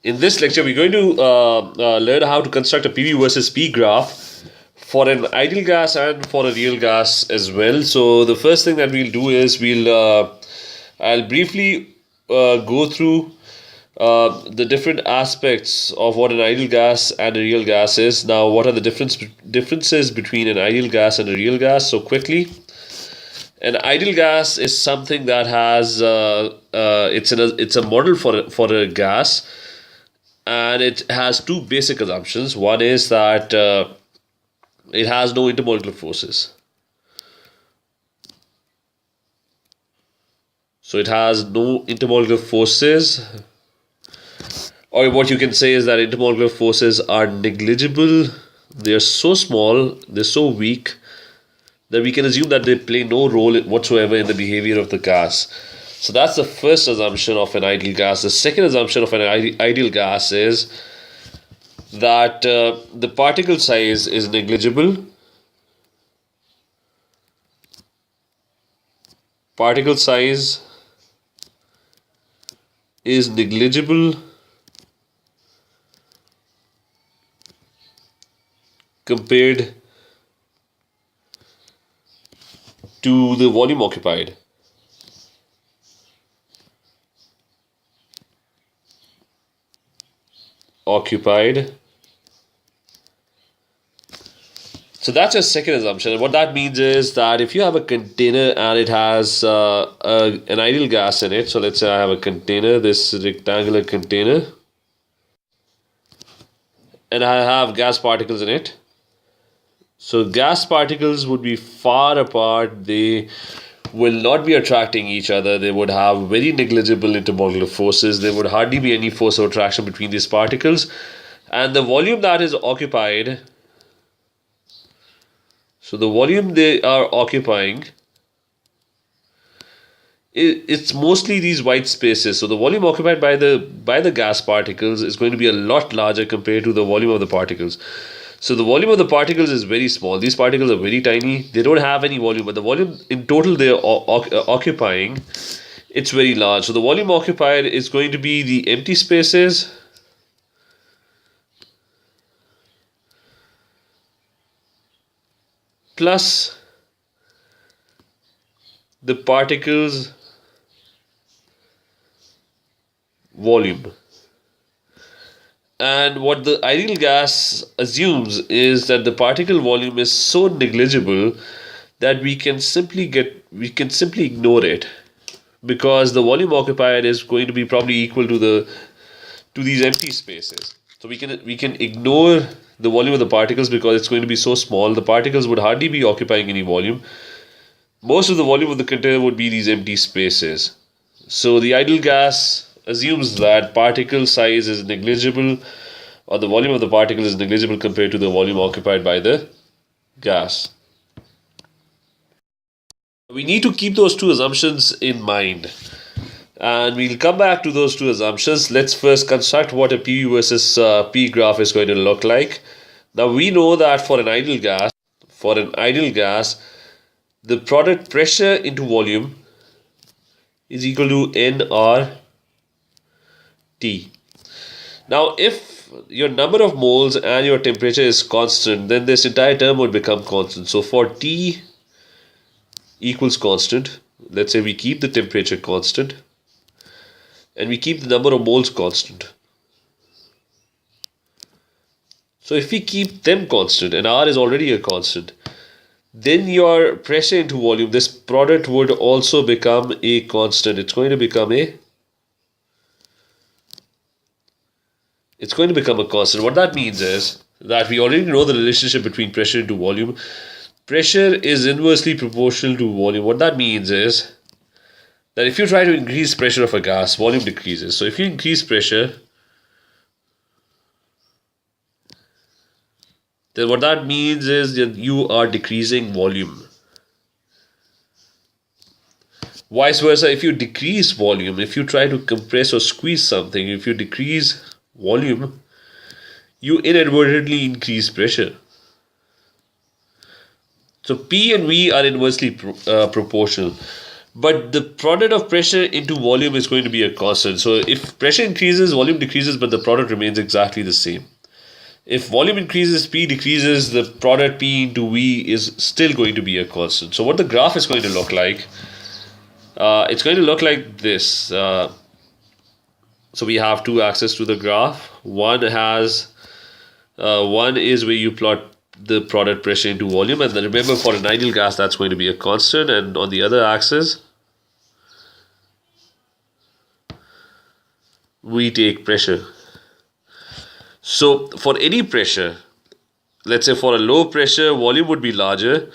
In this lecture, we're going to learn how to construct a PV versus P graph for an ideal gas and for a real gas as well. So the first thing that we'll do is I'll briefly go through the different aspects of what an ideal gas and a real gas is. Now, what are the differences between an ideal gas and a real gas? So quickly, an ideal gas is something that has it's a model for a gas, and it has two basic assumptions. One is that it has no intermolecular forces. So it has no intermolecular forces, or what you can say is that intermolecular forces are negligible. They are so small, they're so weak, that we can assume that they play no role whatsoever in the behavior of the gas. So that's the first assumption of an ideal gas. The second assumption of an ideal gas is that the particle size is negligible. Particle size is negligible compared to the volume occupied. So that's your second assumption. And what that means is that if you have a container and it has an ideal gas in it, so let's say I have a container, this rectangular container, and I have gas particles in it. So gas particles would be far apart. They will not be attracting each other. They would have very negligible intermolecular forces. There would hardly be any force of attraction between these particles. And the volume that is occupied, so the volume they are occupying, it's mostly these white spaces. So the volume occupied by the gas particles is going to be a lot larger compared to the volume of the particles. So the volume of the particles is very small. These particles are very tiny. They don't have any volume, but the volume in total they are occupying, it's very large. So the volume occupied is going to be the empty spaces plus the particles volume. And what the ideal gas assumes is that the particle volume is so negligible that we can simply ignore it, because the volume occupied is going to be probably equal to these empty spaces. So we can ignore the volume of the particles because it's going to be so small. The particles would hardly be occupying any volume. Most of the volume of the container would be these empty spaces. So the ideal gas assumes that particle size is negligible, or the volume of the particle is negligible compared to the volume occupied by the gas. We need to keep those two assumptions in mind, and we'll come back to those two assumptions. Let's first construct what a PV versus P graph is going to look like. Now we know that for an ideal gas, the product pressure into volume is equal to nRT. Now, if your number of moles and your temperature is constant, then this entire term would become constant. So for T equals constant, let's say we keep the temperature constant and we keep the number of moles constant. So if we keep them constant, and R is already a constant, then your pressure into volume, this product would also become a constant. It's going to become a constant. What that means is that we already know the relationship between pressure into volume. Pressure is inversely proportional to volume. What that means is that if you try to increase pressure of a gas, volume decreases. So if you increase pressure, then what that means is that you are decreasing volume. Vice versa, if you decrease volume, if you try to compress or squeeze something, if you decrease volume, you inadvertently increase pressure. So P and V are inversely proportional. but the product of pressure into volume is going to be a constant. So if pressure increases, volume decreases, but the product remains exactly the same. If volume increases, P decreases, the product P into V is still going to be a constant. So what the graph is going to look like, it's going to look like this. So we have two axes to the graph. One is where you plot the product pressure into volume, and then remember for an ideal gas that's going to be a constant, and on the other axis we take pressure. So for any pressure, let's say for a low pressure, volume would be larger,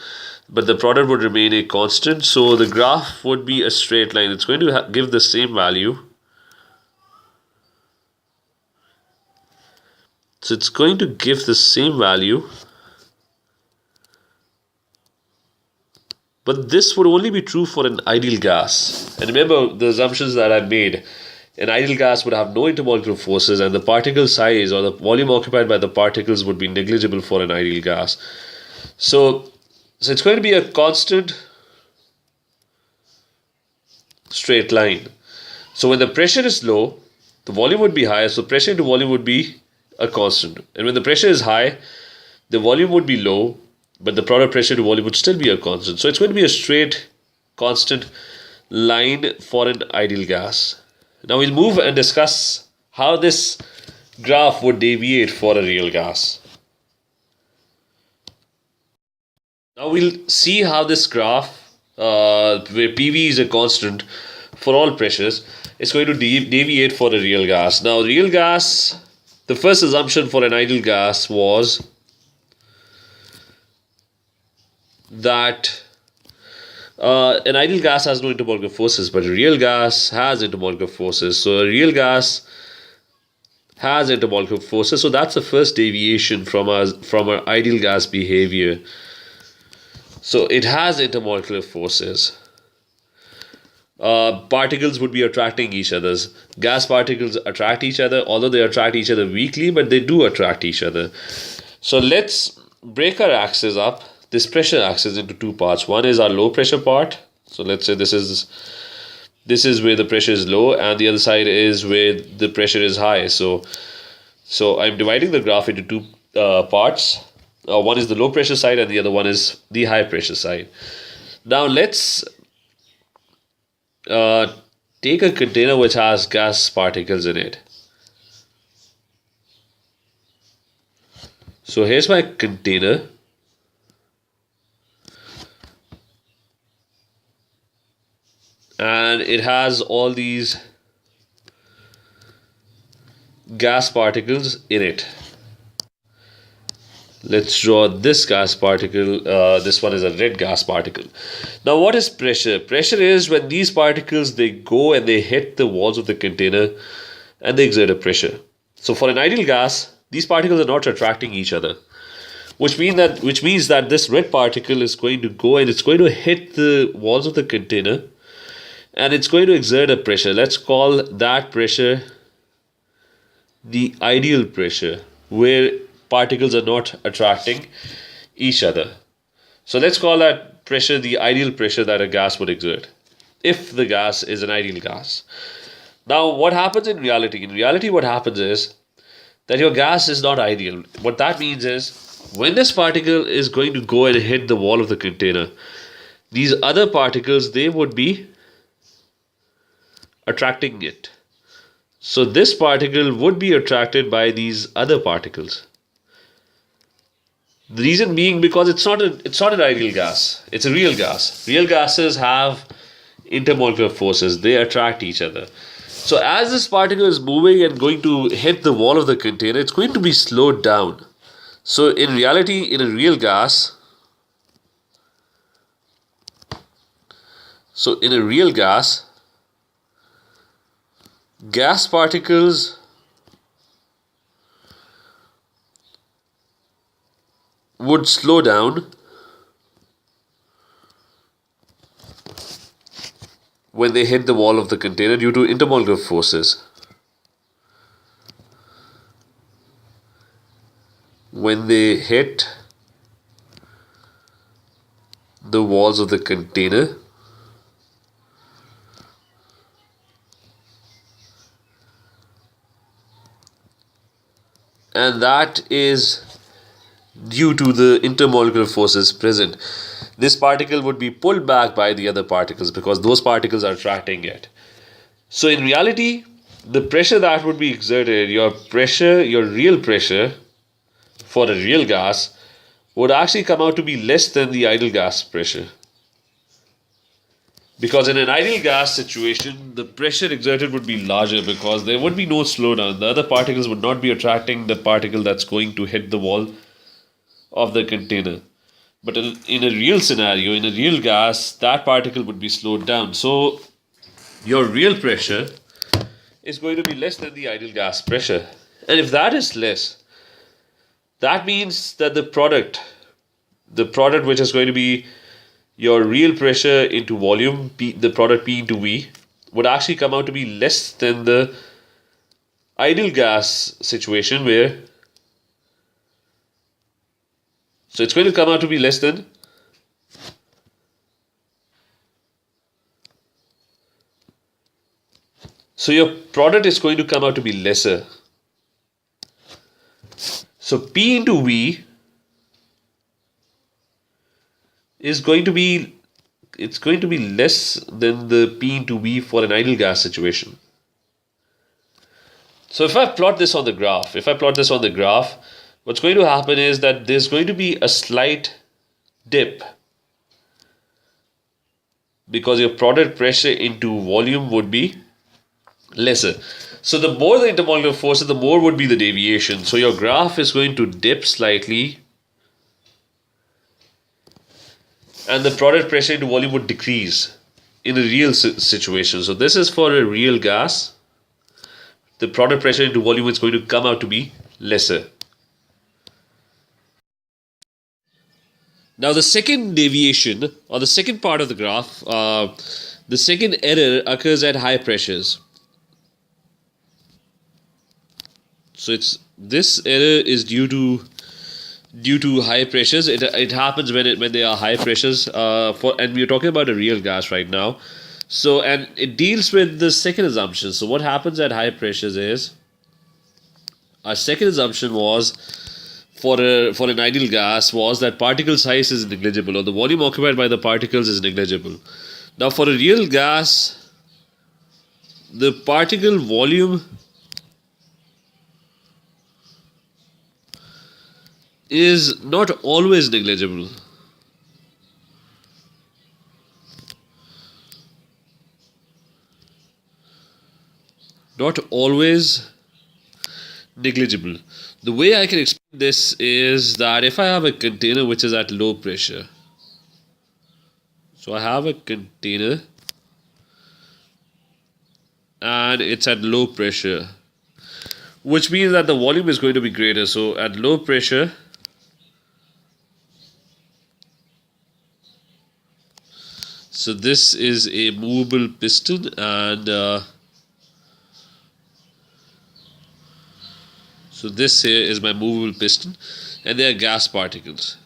but the product would remain a constant. So the graph would be a straight line. It's going to give the same value. So it's going to give the same value, but this would only be true for an ideal gas. And remember the assumptions that I made. An ideal gas would have no intermolecular forces, and the particle size or the volume occupied by the particles would be negligible for an ideal gas. So it's going to be a constant straight line. So when the pressure is low, the volume would be higher, so pressure into volume would be a constant. And when the pressure is high, the volume would be low, but the product pressure to volume would still be a constant. So it's going to be a straight constant line for an ideal gas. Now we'll move and discuss how this graph would deviate for a real gas. Now we'll see how this graph, where PV is a constant for all pressures, is going to deviate for a real gas. Now real gas, the first assumption for an ideal gas was that an ideal gas has no intermolecular forces, but a real gas has intermolecular forces. So a real gas has intermolecular forces. So that's the first deviation from our ideal gas behavior. So it has intermolecular forces. Particles would be attracting each other. Gas particles attract each other, although they attract each other weakly, but they do attract each other. So let's break our axis up, this pressure axis, into two parts. One is our low pressure part. So let's say this is where the pressure is low, and the other side is where the pressure is high. So I'm dividing the graph into two parts. One is the low pressure side, and the other one is the high pressure side. Now let's take a container which has gas particles in it. So here's my container. And it has all these gas particles in it. Let's draw this gas particle. This one is a red gas particle. Now what is pressure? Pressure is when these particles, they go and they hit the walls of the container and they exert a pressure. So for an ideal gas, these particles are not attracting each other, which means that this red particle is going to go and it's going to hit the walls of the container and it's going to exert a pressure. Let's call that pressure the ideal pressure, where particles are not attracting each other. So let's call that pressure the ideal pressure that a gas would exert, if the gas is an ideal gas. Now what happens in reality? In reality, what happens is that your gas is not ideal. What that means is when this particle is going to go and hit the wall of the container, these other particles, they would be attracting it. So this particle would be attracted by these other particles. The reason being because it's not an ideal gas. It's a real gas. Real gases have intermolecular forces. They attract each other. So as this particle is moving and going to hit the wall of the container, it's going to be slowed down. So in reality, in a real gas, gas particles would slow down when they hit the wall of the container due to intermolecular forces. When they hit the walls of the container and that is due to the intermolecular forces present. This particle would be pulled back by the other particles because those particles are attracting it. So in reality, the pressure that would be exerted, your real pressure for a real gas would actually come out to be less than the ideal gas pressure. Because in an ideal gas situation, the pressure exerted would be larger because there would be no slowdown. The other particles would not be attracting the particle that's going to hit the wall of the container. But in a real scenario, in a real gas, that particle would be slowed down. So your real pressure is going to be less than the ideal gas pressure. And if that is less, that means that the product which is going to be your real pressure into volume, the product P into V, would actually come out to be less than the ideal gas situation where, so it's going to come out to be less than, so your product is going to come out to be lesser. So P into V is going to be, it's going to be less than the P into V for an ideal gas situation. So if I plot this on the graph, what's going to happen is that there's going to be a slight dip because your product pressure into volume would be lesser. So the more the intermolecular forces, the more would be the deviation. So your graph is going to dip slightly and the product pressure into volume would decrease in a real situation. So this is for a real gas. The product pressure into volume is going to come out to be lesser. Now the second deviation, or the second part of the graph, the second error occurs at high pressures. So this error is due to high pressures. It happens when there are high pressures, and we're talking about a real gas right now. So, and it deals with the second assumption. So what happens at high pressures is, our second assumption was for an ideal gas was that particle size is negligible, or the volume occupied by the particles is negligible. Now for a real gas, the particle volume is not always negligible. Not always negligible. The way I can explain this is that if I have a container which is at low pressure, so I have a container and it's at low pressure, which means that the volume is going to be greater. So at low pressure, so this is a movable piston, and so this here is my movable piston, and they are gas particles.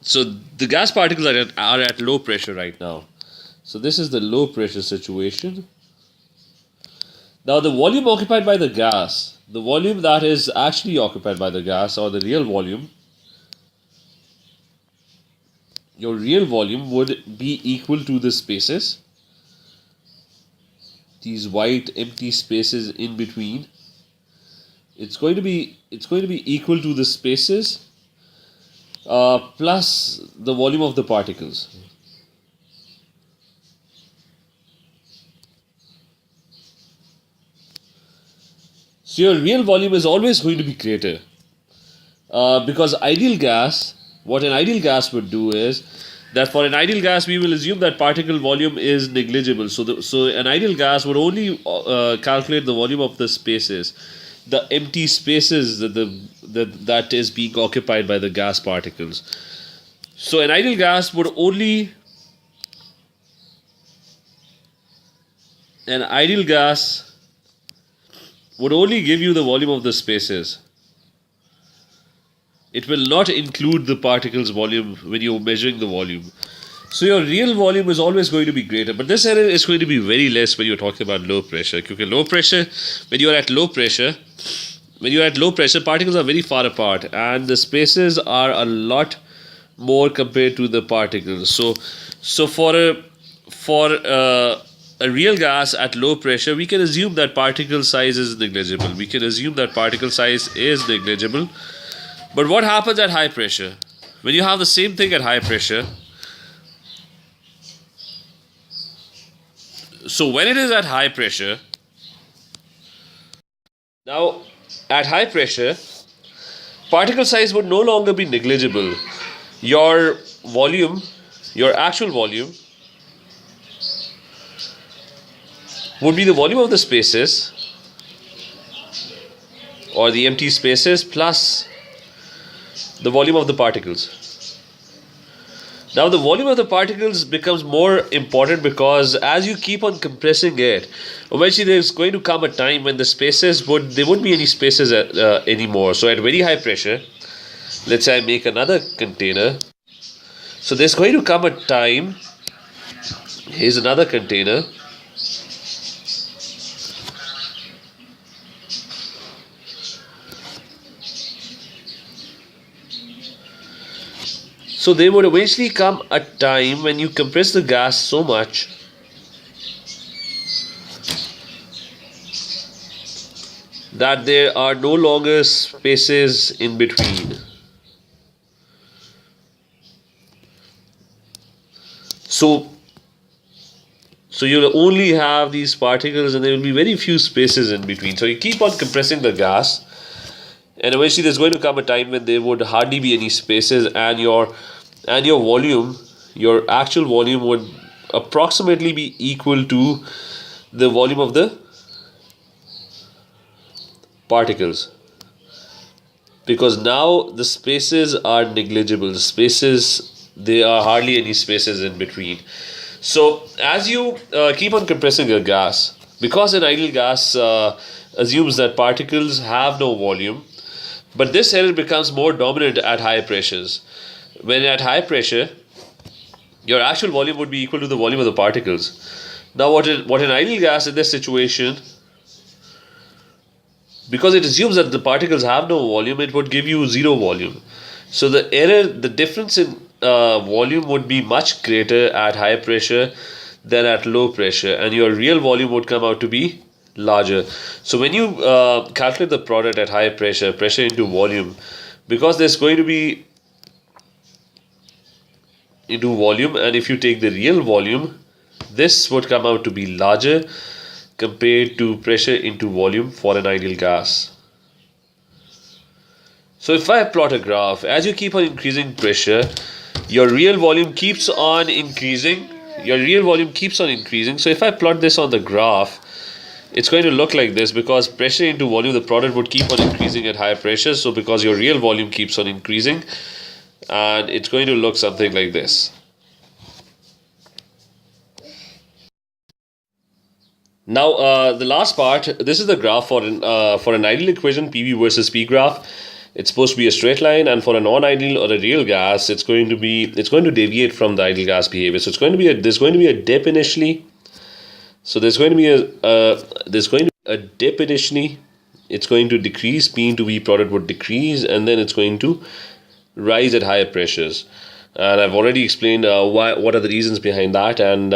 So the gas particles are at low pressure right now. So this is the low pressure situation. Now the volume occupied by the gas, the volume that is actually occupied by the gas, or the real volume, your real volume would be equal to the spaces, these white empty spaces in between. It's going to be equal to the spaces plus the volume of the particles. So your real volume is always going to be greater because ideal gas, what an ideal gas would do is that for an ideal gas we will assume that particle volume is negligible. So an ideal gas would only calculate the volume of the spaces, the empty spaces that is being occupied by the gas particles. So an ideal gas would only give you the volume of the spaces. It will not include the particles volume when you're measuring the volume. So your real volume is always going to be greater, but this error is going to be very less when you're talking about low pressure. Because low pressure, when you're at low pressure, particles are very far apart, and the spaces are a lot more compared to the particles. So for a real gas at low pressure, we can assume that particle size is negligible. But what happens at high pressure? When you have the same thing at high pressure, so when it is at high pressure, now at high pressure, particle size would no longer be negligible. Your volume, your actual volume, would be the volume of the spaces or the empty spaces plus the volume of the particles. Now the volume of the particles becomes more important because as you keep on compressing it, eventually there's going to come a time when the spaces there wouldn't be any spaces anymore. So at very high pressure, let's say I make another container. So there's going to come a time, here's another container. So there would eventually come a time when you compress the gas so much that there are no longer spaces in between. So you'll only have these particles and there will be very few spaces in between. So you keep on compressing the gas, and eventually there's going to come a time when there would hardly be any spaces, and your volume, your actual volume would approximately be equal to the volume of the particles, because now the spaces are negligible. There are hardly any spaces in between. So as you keep on compressing a gas, because an ideal gas assumes that particles have no volume, but this error becomes more dominant at high pressures. When at high pressure, your actual volume would be equal to the volume of the particles. Now what an ideal gas in this situation, because it assumes that the particles have no volume, it would give you zero volume. So the difference in volume would be much greater at high pressure than at low pressure, and your real volume would come out to be larger. So when you calculate the product at high pressure into volume, because there's going to be into volume, and if you take the real volume, this would come out to be larger compared to pressure into volume for an ideal gas. So if I plot a graph, as you keep on increasing pressure, your real volume keeps on increasing. So if I plot this on the graph, it's going to look like this, because pressure into volume, the product would keep on increasing at high pressure. So because your real volume keeps on increasing, and it's going to look something like this. Now the last part, this is the graph for an ideal equation, PV versus P graph. It's supposed to be a straight line, and for a non-ideal or a real gas, it's going to deviate from the ideal gas behavior. So there's going to be a dip initially. So there's going to be a dip initially. It's going to decrease. P into V product would decrease, and then it's going to rise at higher pressures. And I've already explained what are the reasons behind that. And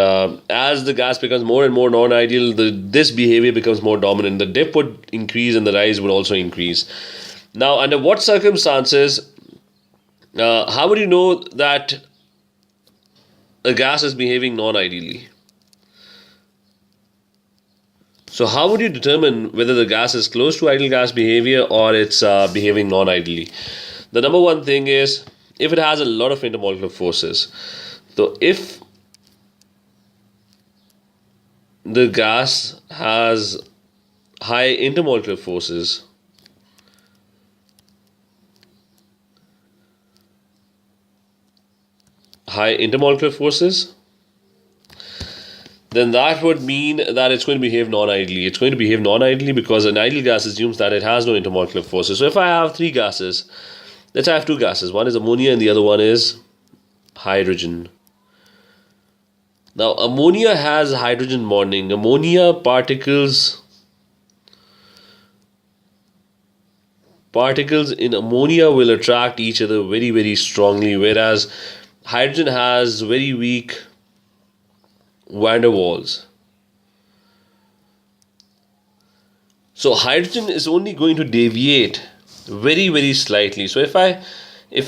as the gas becomes more and more non-ideal, this behavior becomes more dominant. The dip would increase and the rise would also increase. Now, under what circumstances, how would you know that a gas is behaving non-ideally? So how would you determine whether the gas is close to ideal gas behavior or it's behaving non-ideally? The number one thing is if it has a lot of intermolecular forces. So if the gas has high intermolecular forces, then that would mean that it's going to behave non-ideally. It's going to behave non-ideally because an ideal gas assumes that it has no intermolecular forces. So if I have three gases, let's say I have two gases. One is ammonia and the other one is hydrogen. Now, ammonia has hydrogen bonding. Particles in ammonia will attract each other very, very strongly, whereas hydrogen has very weak van der Waals. So hydrogen is only going to deviate very, very slightly. So if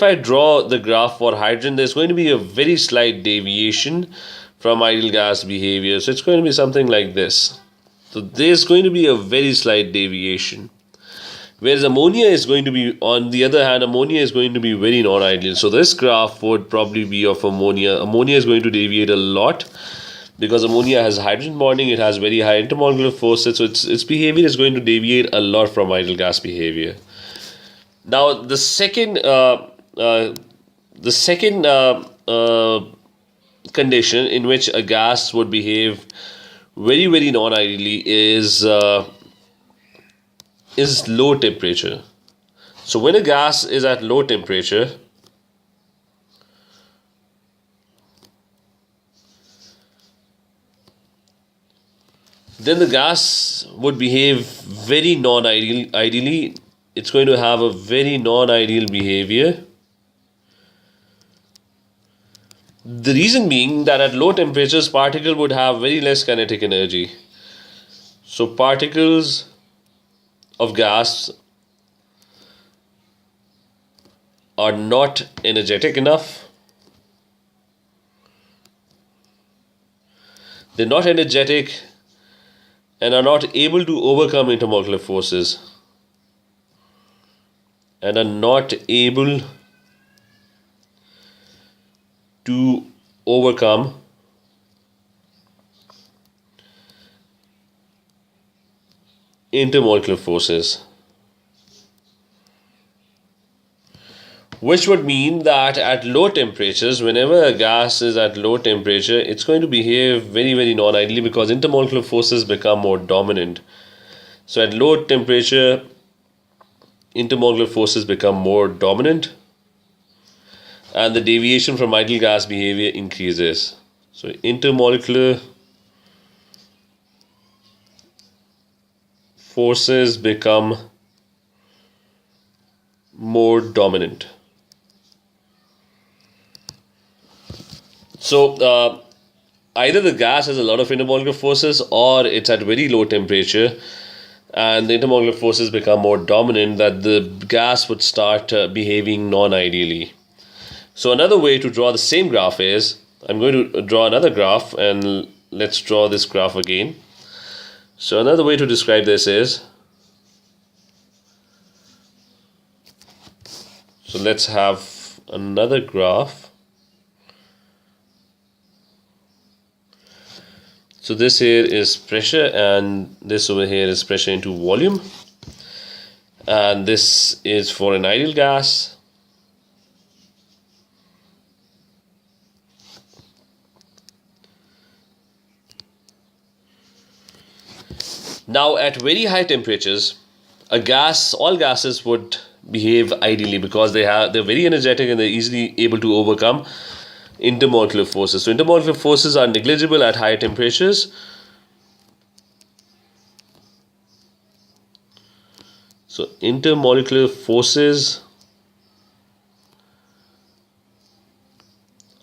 I draw the graph for hydrogen, there's going to be a very slight deviation from ideal gas behavior. So it's going to be something like this. So there's going to be a very slight deviation. Whereas ammonia is going to be, on the other hand, ammonia is going to be very non-ideal. So this graph would probably be of ammonia. Ammonia is going to deviate a lot because ammonia has hydrogen bonding, it has very high intermolecular forces, so its behavior is going to deviate a lot from ideal gas behavior. Now, the second condition in which a gas would behave very, very non-ideally is low temperature. So when a gas is at low temperature, then the gas would behave very ideally. It's going to have a very non-ideal behavior. The reason being that at low temperatures, particle would have very less kinetic energy. So particles of gas are not energetic enough. They're not energetic and are not able to overcome intermolecular forces and are not able to overcome intermolecular forces, which would mean that at low temperatures, whenever a gas is at low temperature, it's going to behave very, very non-ideally because intermolecular forces become more dominant. So at low temperature, intermolecular forces become more dominant and the deviation from ideal gas behavior increases. So intermolecular forces become more dominant. So either the gas has a lot of intermolecular forces or it's at very low temperature and the intermolecular forces become more dominant, that the gas would start behaving non-ideally. So another way to draw the same graph is, I'm going to draw another graph and let's draw this graph again. So another way to describe this is, so let's have another graph. So this here is pressure and this over here is pressure into volume. And this is for an ideal gas. Now at very high temperatures, all gases would behave ideally because they're very energetic and they're easily able to overcome intermolecular forces. So intermolecular forces are negligible at high temperatures. So intermolecular forces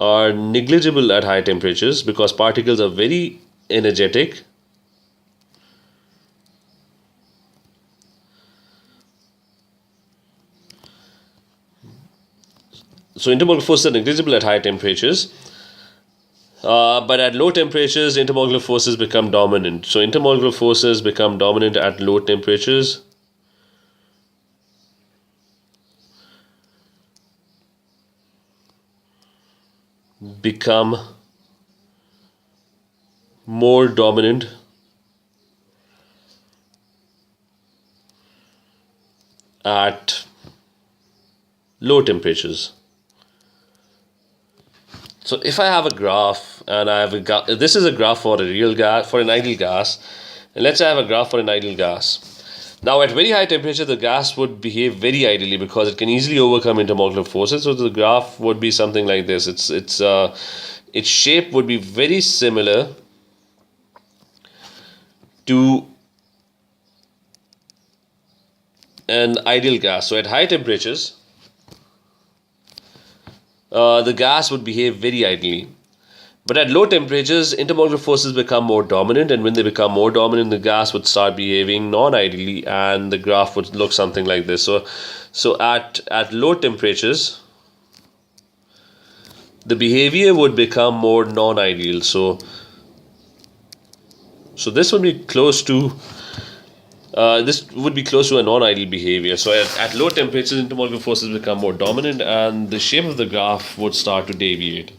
are negligible at high temperatures because particles are very energetic. So intermolecular forces are negligible at high temperatures, but at low temperatures, intermolecular forces become dominant. So intermolecular forces become dominant at low temperatures. Become more dominant at low temperatures. So if I have a graph and I have this is a graph for a real gas, for an ideal gas, and let's say I have a graph for an ideal gas. Now at very high temperature, the gas would behave very ideally because it can easily overcome intermolecular forces. So the graph would be something like this. It's its shape would be very similar to an ideal gas. So at high temperatures, the gas would behave very ideally. But at low temperatures, intermolecular forces become more dominant, and when they become more dominant, the gas would start behaving non-ideally, and the graph would look something like this. So at low temperatures, the behavior would become more non-ideal. So this would be close to a non-ideal behavior. So at low temperatures, intermolecular forces become more dominant, and the shape of the graph would start to deviate.